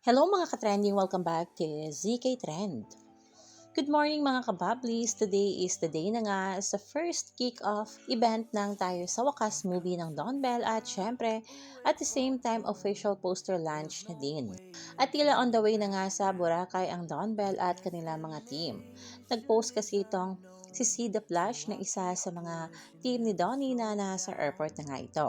Hello mga ka-trending! Welcome back to ZK Trend. Good morning mga kabablis! Today is the day na nga sa first kick-off event ng Tayo sa Wakas movie ng Don Bell at syempre at the same time official poster launch na din. At tila on the way na nga sa Boracay ang Don Bell at kanila mga team. Nag-post kasi itong si Sid the Flash na isa sa mga team ni Donnie na nasa airport na nga ito.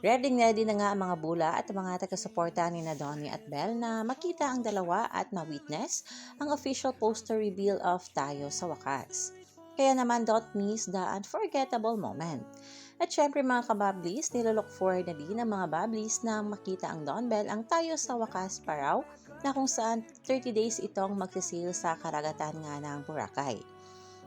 Ready na nga ang mga bula at mga taga-suporta ni na Donnie at Belle na makita ang dalawa at ma-witness ang official poster reveal of Tayo sa Wakas. Kaya naman don't miss the unforgettable moment. At syempre mga kabablis, nilolook forward na din ang mga bablis na makita ang Don Bell ang Tayo sa Wakas paraw na kung saan 30 days itong magsisil sa karagatan nga ng Boracay.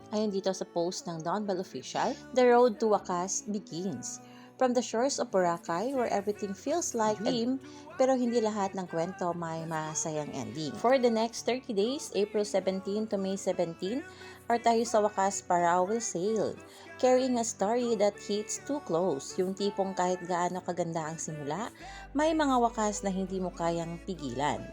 Ayon dito sa post ng Don Bell Official, the road to Wakas begins. From the shores of Boracay where everything feels like a dream, pero hindi lahat ng kwento may masayang ending. For the next 30 days, April 17 to May 17, our Tayo sa Wakas Parao will sail, carrying a story that hits too close, yung tipong kahit gaano kaganda ang simula, may mga wakas na hindi mo kayang pigilan.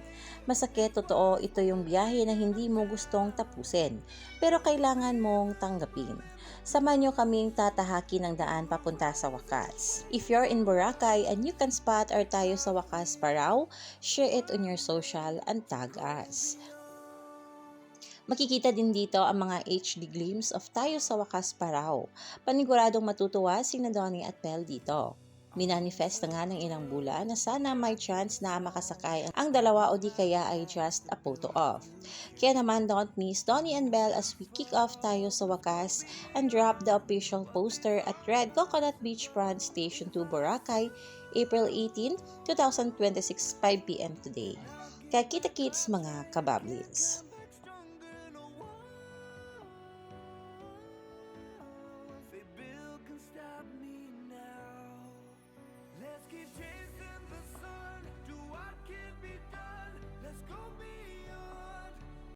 Masakit, totoo, ito yung biyahe na hindi mo gustong tapusin, pero kailangan mong tanggapin. Samahan nyo kaming tatahakin ng daan papunta sa wakas. If you're in Boracay and you can spot our Tayo sa Wakas Parao, share it on your social and tag us. Makikita din dito ang mga HD glimpse of Tayo sa Wakas Parao. Paniguradong matutuwa si Donnie at Belle dito. Minanifest na nga ng ilang bula na sana may chance na makasakay ang dalawa o di kaya ay just a photo off. Kaya naman don't miss Donnie and Belle as we kick off Tayo sa Wakas and drop the official poster at Red Coconut Beachfront Station 2 Boracay, April 18, 2026, 5 p.m. today. Kaya kita-kits mga kabablins!